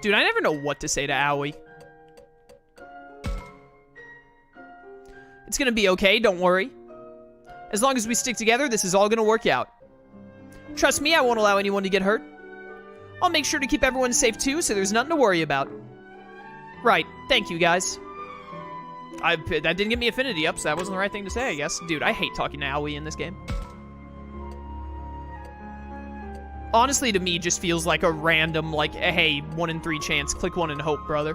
Dude, I never know what to say to Aoi. It's gonna be okay, don't worry. As long as we stick together, this is all gonna work out. Trust me, I won't allow anyone to get hurt. I'll make sure to keep everyone safe too, so there's nothing to worry about. Right, thank you guys. That didn't get me affinity up, so that wasn't the right thing to say, I guess. Dude, I hate talking to Aoi in this game. Honestly, to me, just feels like a random, like, hey, 1 in 3 chance. Click 1 and hope, brother.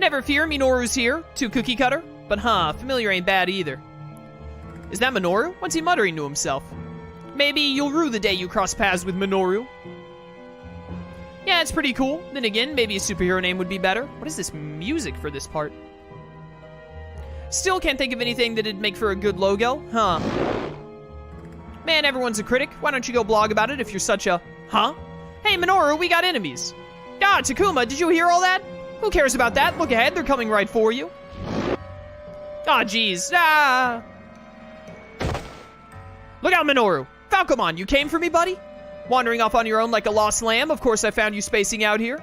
Never fear, Minoru's here. To cookie cutter. But familiar ain't bad either. Is that Minoru? What's he muttering to himself? Maybe you'll rue the day you cross paths with Minoru. Yeah, it's pretty cool. Then again, maybe a superhero name would be better. What is this music for this part? Still can't think of anything that'd make for a good logo, huh? Man, everyone's a critic. Why don't you go blog about it if you're such a... Huh? Hey, Minoru, we got enemies. Ah, Takuma, did you hear all that? Who cares about that? Look ahead, they're coming right for you. Ah, jeez. Ah! Look out, Minoru. Falcomon, you came for me, buddy? Wandering off on your own like a lost lamb? Of course I found you spacing out here.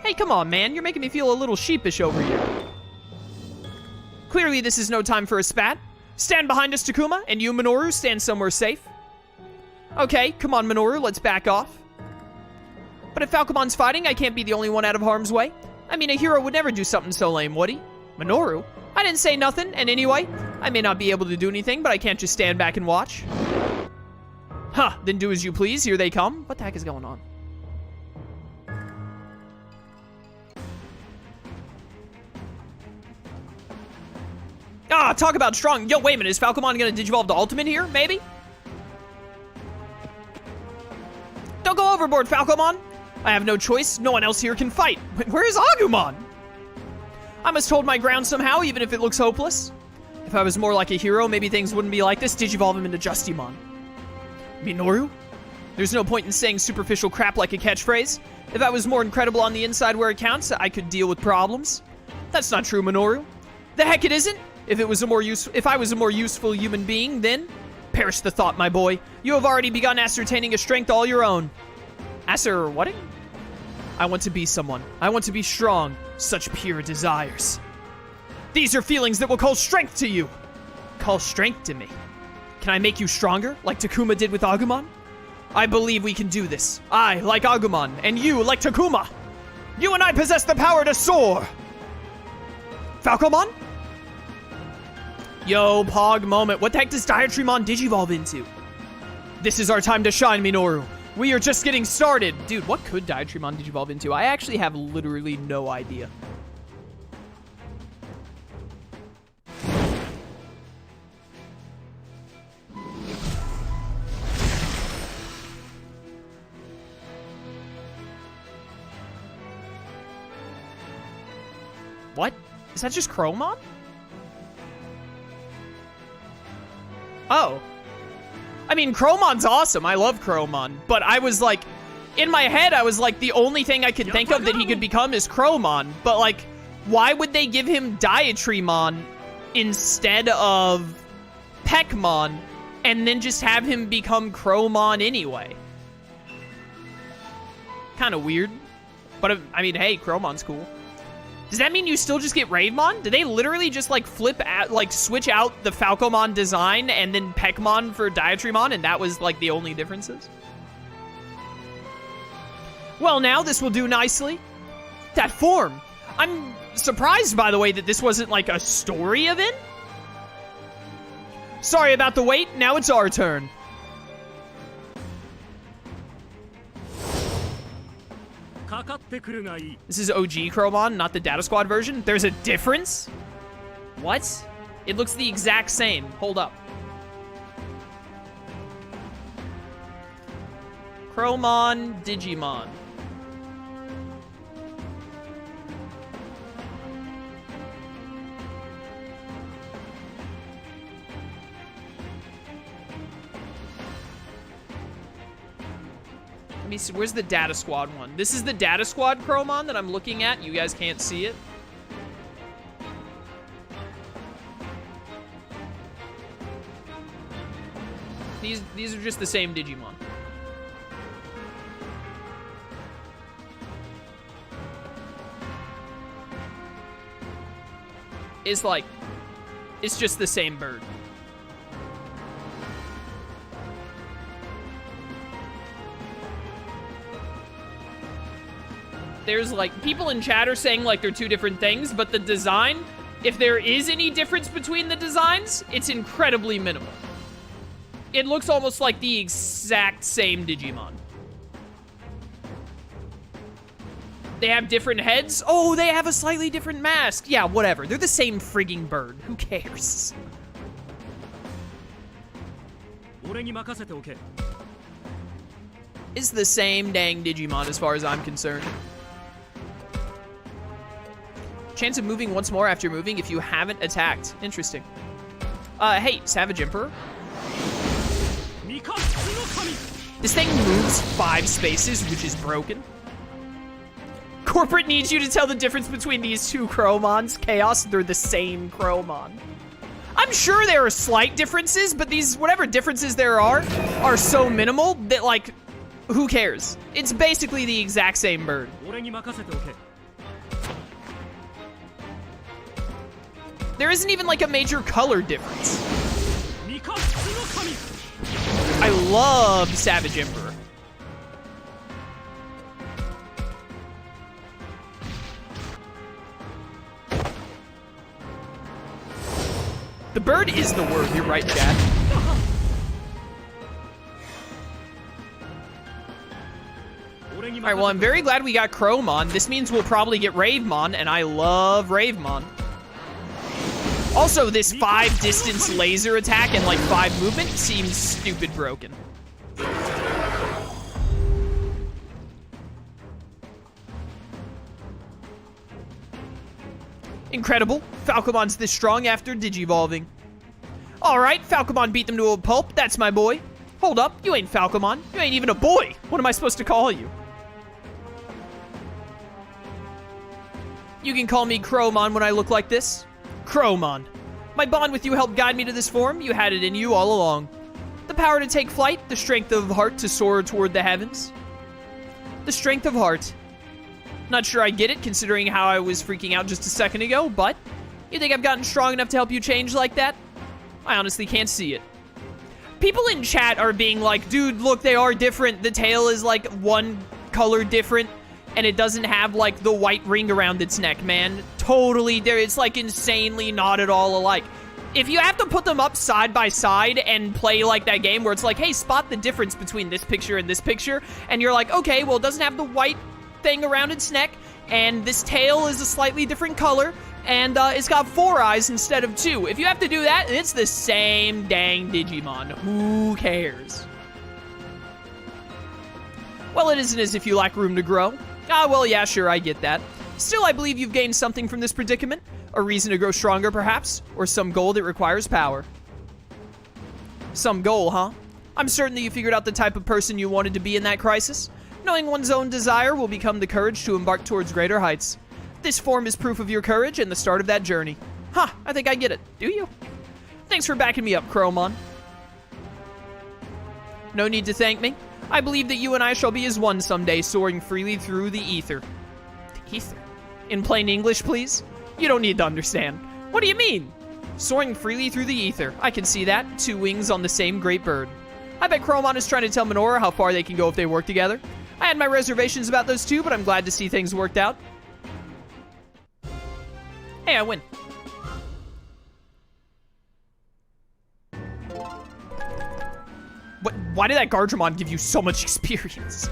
Hey, come on, man. You're making me feel a little sheepish over here. Clearly, this is no time for a spat. Stand behind us, Takuma, and you, Minoru, stand somewhere safe. Okay, come on, Minoru, let's back off. But if Falcomon's fighting, I can't be the only one out of harm's way. I mean, a hero would never do something so lame, would he? Minoru? I didn't say nothing, and anyway, I may not be able to do anything, but I can't just stand back and watch. Huh, then do as you please, here they come. What the heck is going on? Ah, talk about strong. Yo, wait a minute, is Falcomon gonna digivolve to ultimate here, maybe? Don't go overboard, Falcomon! I have no choice, no one else here can fight. Where is Agumon? I must hold my ground somehow, even if it looks hopeless. If I was more like a hero, maybe things wouldn't be like this. Digivolve him into Justimon. Minoru? There's no point in saying superficial crap like a catchphrase. If I was more incredible on the inside where it counts, I could deal with problems. That's not true, Minoru. The heck it isn't? If I was a more useful human being, then... Perish the thought, my boy. You have already begun ascertaining a strength all your own. What? I want to be someone. I want to be strong. Such pure desires. These are feelings that will call strength to you. Call strength to me. Can I make you stronger, like Takuma did with Agumon? I believe we can do this. I, like Agumon, and you, like Takuma. You and I possess the power to soar. Falcomon? Yo, Pog moment. What the heck does Diatrimon digivolve into? This is our time to shine, Minoru. We are just getting started. Dude, what could Diatrimon digivolve into? I actually have literally no idea. What? Is that just Crowmon? Oh. I mean, Crowmon's awesome. I love Crowmon. But I was like, in my head, I was like, the only thing I could think of that he could become is Crowmon. But like, why would they give him Diatrimon instead of Peckmon and then just have him become Crowmon anyway? Kind of weird. But I mean, hey, Crowmon's cool. Does that mean you still just get Raidmon? Did they literally just like switch out the Falcomon design and then Peckmon for Diatrimon, and that was like the only differences? Well, now this will do nicely. That form. I'm surprised, by the way, that this wasn't like a story event. Sorry about the wait. Now it's our turn. This is OG Crowmon, not the Data Squad version. There's a difference? What? It looks the exact same. Hold up. Crowmon, Digimon. Let me see, where's the Data Squad one? This is the Data Squad Crowmon that I'm looking at. You guys can't see it. These are just the same Digimon. It's like, it's just the same bird. There's like, people in chat are saying like they're two different things, but the design, if there is any difference between the designs, it's incredibly minimal. It looks almost like the exact same Digimon. They have different heads. Oh, they have a slightly different mask. Yeah, whatever. They're the same frigging bird. Who cares? It's the same dang Digimon as far as I'm concerned. Chance of moving once more after moving if you haven't attacked. Interesting. Hey, Savage Emperor. This thing moves 5 spaces, which is broken. Corporate needs you to tell the difference between these two Crowmons. Chaos, they're the same Crowmon. I'm sure there are slight differences, but these, whatever differences there are so minimal that, like, who cares? It's basically the exact same bird. There isn't even, like, a major color difference. I love Savage Emperor. The bird is the word, you're right, Chad. Alright, well, I'm very glad we got Crowmon. This means we'll probably get Ravemon, and I love Ravemon. Also, this 5 distance laser attack and like 5 movement seems stupid broken. Incredible. Falcomon's this strong after digivolving. Alright, Falcomon beat them to a pulp. That's my boy. Hold up, you ain't Falcomon. You ain't even a boy. What am I supposed to call you? You can call me Crowmon when I look like this. Crowmon. My bond with you helped guide me to this form. You had it in you all along. The power to take flight, the strength of heart to soar toward the heavens. The strength of heart. Not sure I get it, considering how I was freaking out just a second ago, but you think I've gotten strong enough to help you change like that? I honestly can't see it. People in chat are being like, dude, look, they are different. The tail is like one color different, and it doesn't have like the white ring around its neck, man. Totally, it's like insanely not at all alike. If you have to put them up side by side and play like that game where it's like, hey, spot the difference between this picture and this picture, and you're like, okay, well, it doesn't have the white thing around its neck, and this tail is a slightly different color, and it's got 4 eyes instead of 2. If you have to do that, it's the same dang Digimon. Who cares? Well, it isn't as if you lack room to grow. Ah, well, yeah, sure, I get that. Still, I believe you've gained something from this predicament. A reason to grow stronger, perhaps? Or some goal that requires power. Some goal, huh? I'm certain that you figured out the type of person you wanted to be in that crisis. Knowing one's own desire will become the courage to embark towards greater heights. This form is proof of your courage and the start of that journey. Huh, I think I get it. Do you? Thanks for backing me up, Crowmon. No need to thank me. I believe that you and I shall be as one someday, soaring freely through the ether. The ether? In plain English, please? You don't need to understand. What do you mean? Soaring freely through the ether. I can see that. 2 wings on the same great bird. I bet Crowmon is trying to tell Minoru how far they can go if they work together. I had my reservations about those two, but I'm glad to see things worked out. Hey, I win. What? Why did that Gardramon give you so much experience?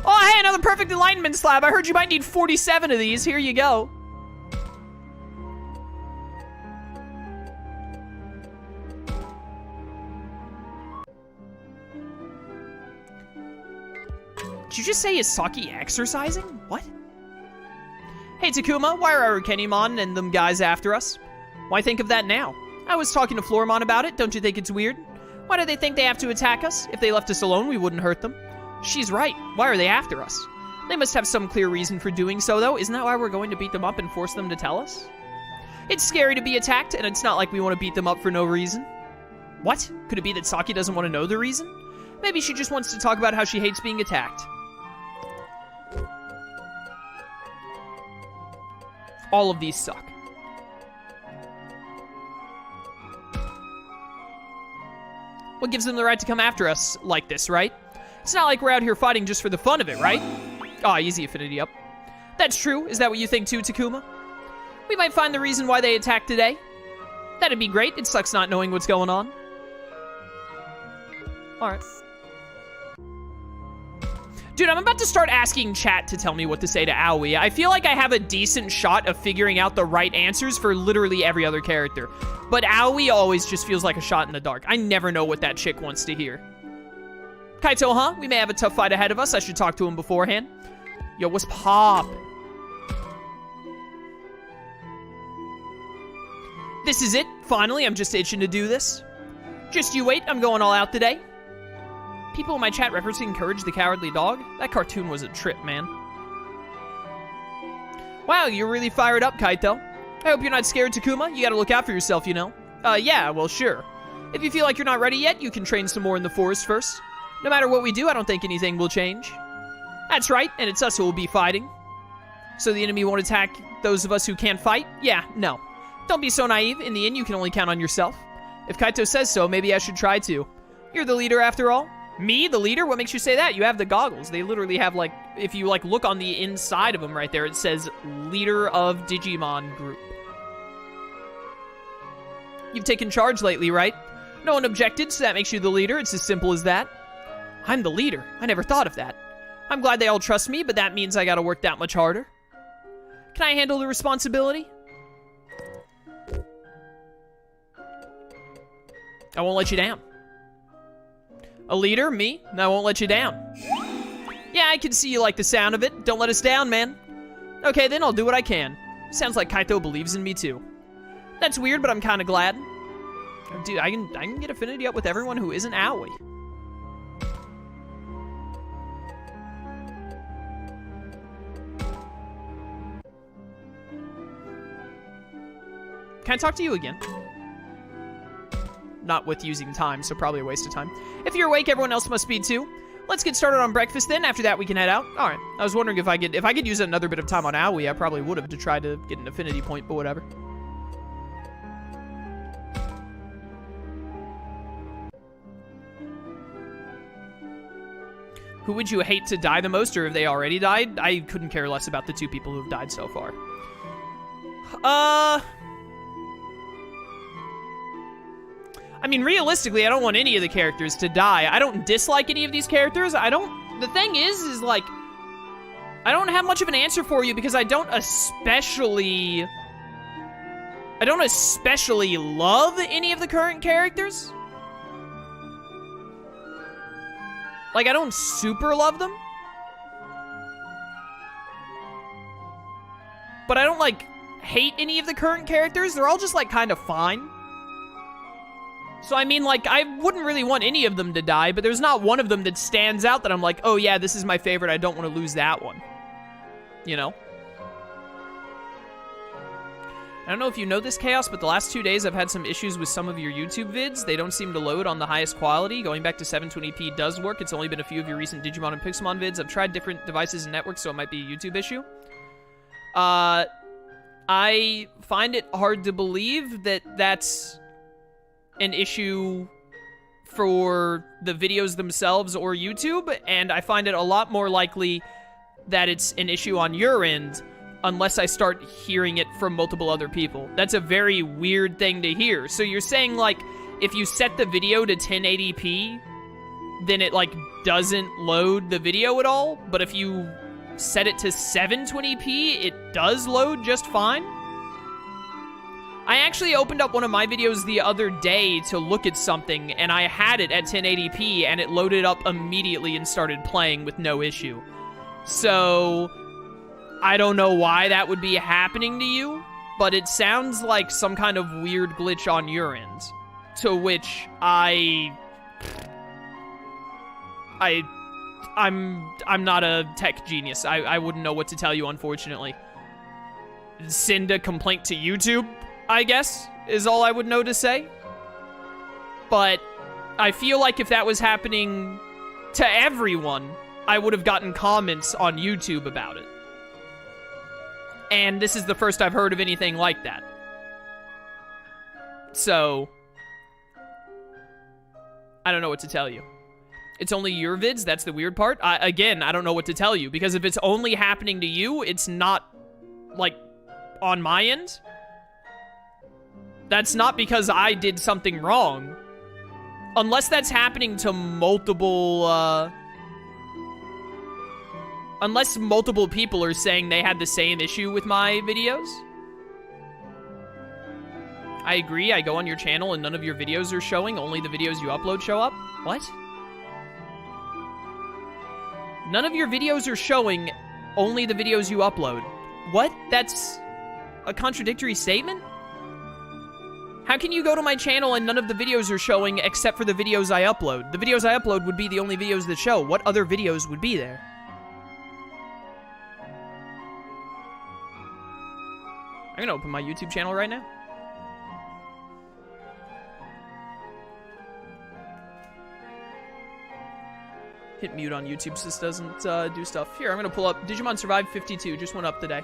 Oh, hey, another perfect alignment slab. I heard you might need 47 of these. Here you go. Did you just say is Saki exercising? What? Hey, Takuma, why are Kenimon and them guys after us? Why think of that now? I was talking to Floramon about it. Don't you think it's weird? Why do they think they have to attack us? If they left us alone, we wouldn't hurt them. She's right. Why are they after us? They must have some clear reason for doing so, though. Isn't that why we're going to beat them up and force them to tell us? It's scary to be attacked, and it's not like we want to beat them up for no reason. What? Could it be that Saki doesn't want to know the reason? Maybe she just wants to talk about how she hates being attacked. All of these suck. What gives them the right to come after us like this, right? It's not like we're out here fighting just for the fun of it, right? Ah, easy affinity up. That's true. Is that what you think too, Takuma? We might find the reason why they attacked today. That'd be great. It sucks not knowing what's going on. Alright. Dude, I'm about to start asking chat to tell me what to say to Owie. I feel like I have a decent shot of figuring out the right answers for literally every other character. But Owie always just feels like a shot in the dark. I never know what that chick wants to hear. Kaito, huh? We may have a tough fight ahead of us. I should talk to him beforehand. Yo, what's pop? This is it. Finally, I'm just itching to do this. Just you wait. I'm going all out today. People in my chat referencing Courage the Cowardly Dog? That cartoon was a trip, man. Wow, you're really fired up, Kaito. I hope you're not scared, Takuma. You gotta look out for yourself, you know. Yeah, well, sure. If you feel like you're not ready yet, you can train some more in the forest first. No matter what we do, I don't think anything will change. That's right, and it's us who will be fighting. So the enemy won't attack those of us who can't fight? Yeah, no. Don't be so naive. In the end, you can only count on yourself. If Kaito says so, maybe I should try to. You're the leader after all. Me, the leader? What makes you say that? You have the goggles. They literally have, like, if you, like, look on the inside of them right there, it says Leader of Digimon Group. You've taken charge lately, right? No one objected, so that makes you the leader. It's as simple as that. I'm the leader. I never thought of that. I'm glad they all trust me, but that means I gotta work that much harder. Can I handle the responsibility? I won't let you down. A leader? Me? I won't let you down. Yeah, I can see you like the sound of it. Don't let us down, man. Okay, then I'll do what I can. Sounds like Kaito believes in me, too. That's weird, but I'm kind of glad. Dude, I can get affinity up with everyone who isn't Aoi. Can I talk to you again? Not with using time, so probably a waste of time. If you're awake, everyone else must be too. Let's get started on breakfast then. After that, we can head out. All right. I was wondering if I could use another bit of time on Owie, I probably would have to try to get an affinity point, but whatever. Who would you hate to die the most, or have they already died? I couldn't care less about the two people who have died so far. I mean, realistically, I don't want any of the characters to die. I don't dislike any of these characters. The thing is like, I don't have much of an answer for you because I don't especially love any of the current characters. Like, I don't super love them. But I don't, like, hate any of the current characters. They're all just, like, kind of fine. So, I mean, like, I wouldn't really want any of them to die, but there's not one of them that stands out that I'm like, oh, yeah, this is my favorite. I don't want to lose that one. You know? I don't know if you know this, Chaos, but the last 2 days I've had some issues with some of your YouTube vids. They don't seem to load on the highest quality. Going back to 720p does work. It's only been a few of your recent Digimon and Pixelmon vids. I've tried different devices and networks, so it might be a YouTube issue. I find it hard to believe that that's an issue for the videos themselves or YouTube, and I find it a lot more likely that it's an issue on your end unless I start hearing it from multiple other people. That's a very weird thing to hear. So you're saying, like, if you set the video to 1080p, then it, like, doesn't load the video at all? But if you set it to 720p, it does load just fine? I actually opened up one of my videos the other day to look at something, and I had it at 1080p, and it loaded up immediately and started playing with no issue. So I don't know why that would be happening to you, but it sounds like some kind of weird glitch on your end. To which I'm not a tech genius. I wouldn't know what to tell you, unfortunately. Send a complaint to YouTube, I guess, is all I would know to say. But I feel like if that was happening to everyone, I would have gotten comments on YouTube about it. And this is the first I've heard of anything like that. So, I don't know what to tell you. It's only your vids, that's the weird part. Again, I don't know what to tell you, because if it's only happening to you, it's not, like, on my end. That's not because I did something wrong. Unless that's happening to multiple, unless multiple people are saying they had the same issue with my videos. I agree, I go on your channel and none of your videos are showing, only the videos you upload show up. What? None of your videos are showing, only the videos you upload. What? That's a contradictory statement? How can you go to my channel and none of the videos are showing except for the videos I upload? The videos I upload would be the only videos that show. What other videos would be there? I'm gonna open my YouTube channel right now. Hit mute on YouTube so this doesn't do stuff. Here, I'm gonna pull up Digimon Survive 52, just went up today.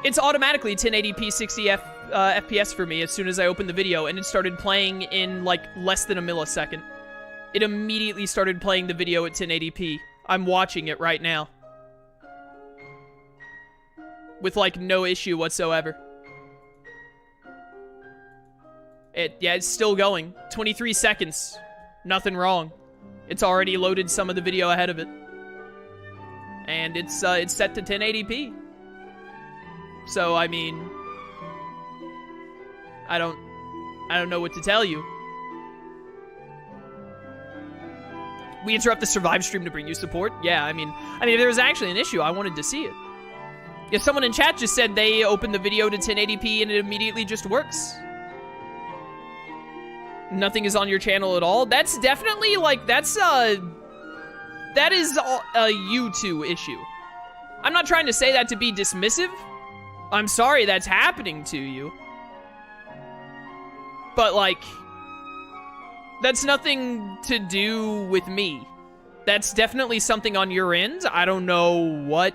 It's automatically 1080p 60 FPS for me as soon as I opened the video, and it started playing in, like, less than a millisecond. It immediately started playing the video at 1080p. I'm watching it right now. With, like, no issue whatsoever. Yeah, it's still going. 23 seconds. Nothing wrong. It's already loaded some of the video ahead of it. And it's set to 1080p. So, I mean, I don't know what to tell you. We interrupt the Survive stream to bring you support? Yeah, I mean, if there was actually an issue, I wanted to see it. If someone in chat just said they opened the video to 1080p and it immediately just works. Nothing is on your channel at all. That's definitely, like, that is a YouTube issue. I'm not trying to say that to be dismissive. I'm sorry that's happening to you. But, like, that's nothing to do with me. That's definitely something on your end. I don't know what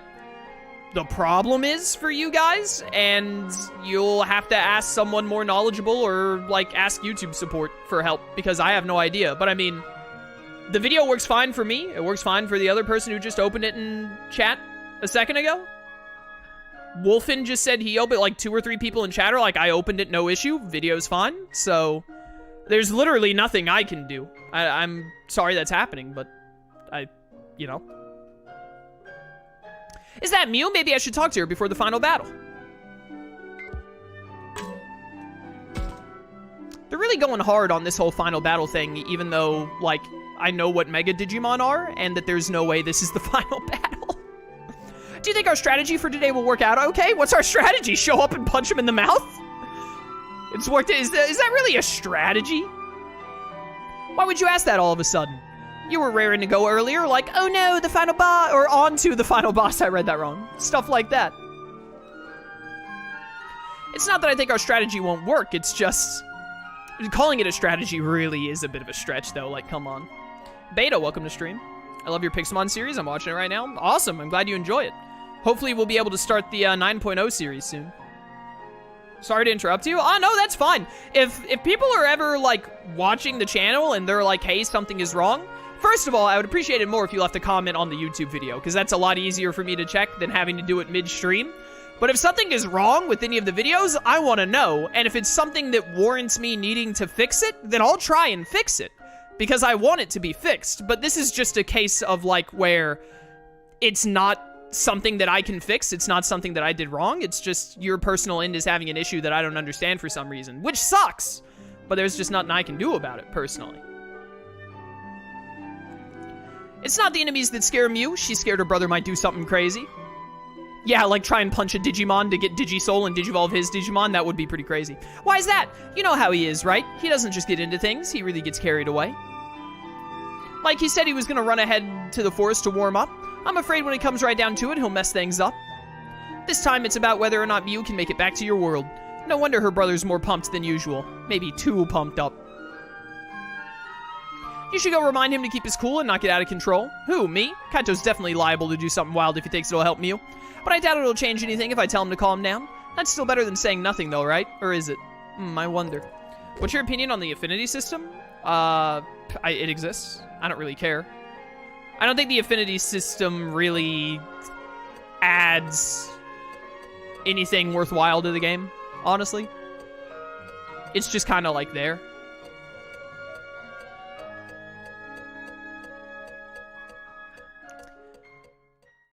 the problem is for you guys, and you'll have to ask someone more knowledgeable or, like, ask YouTube support for help, because I have no idea. But, I mean, the video works fine for me. It works fine for the other person who just opened it in chat a second ago. Wolfen just said he opened, like, 2 or 3 people in chat are like, I opened it, no issue, video's fine. So, there's literally nothing I can do. I'm sorry that's happening, but you know. Is that Miu? Maybe I should talk to her before the final battle. They're really going hard on this whole final battle thing, even though, like, I know what Mega Digimon are, and that there's no way this is the final battle. Do you think our strategy for today will work out okay? What's our strategy? Show up and punch him in the mouth? It's worked. Is that really a strategy? Why would you ask that all of a sudden? You were raring to go earlier, like, oh no, the final boss, or on to the final boss. I read that wrong. Stuff like that. It's not that I think our strategy won't work, it's just, calling it a strategy really is a bit of a stretch, though. Like, come on. Beta, welcome to stream. I love your Pixelmon series. I'm watching it right now. Awesome. I'm glad you enjoy it. Hopefully, we'll be able to start the 9.0 series soon. Sorry to interrupt you. Oh, no, that's fine. If people are ever, like, watching the channel and they're like, hey, something is wrong, first of all, I would appreciate it more if you left a comment on the YouTube video, because that's a lot easier for me to check than having to do it mid-stream. But if something is wrong with any of the videos, I want to know. And if it's something that warrants me needing to fix it, then I'll try and fix it, because I want it to be fixed. But this is just a case of, like, where it's not something that I can fix. It's not something that I did wrong. It's just your personal end is having an issue that I don't understand for some reason, which sucks. But there's just nothing I can do about it, personally. It's not the enemies that scare Miu. She's scared her brother might do something crazy. Yeah, like try and punch a Digimon to get Digisoul and Digivolve his Digimon. That would be pretty crazy. Why is that? You know how he is, right? He doesn't just get into things. He really gets carried away. Like he said he was going to run ahead to the forest to warm up. I'm afraid when it comes right down to it, he'll mess things up. This time it's about whether or not Miu can make it back to your world. No wonder her brother's more pumped than usual. Maybe too pumped up. You should go remind him to keep his cool and not get out of control. Who, me? Kaito's definitely liable to do something wild if he thinks it'll help Miu. But I doubt it'll change anything if I tell him to calm down. That's still better than saying nothing though, right? Or is it? I wonder. What's your opinion on the affinity system? It exists. I don't really care. I don't think the affinity system really adds anything worthwhile to the game, honestly. It's just kind of like there.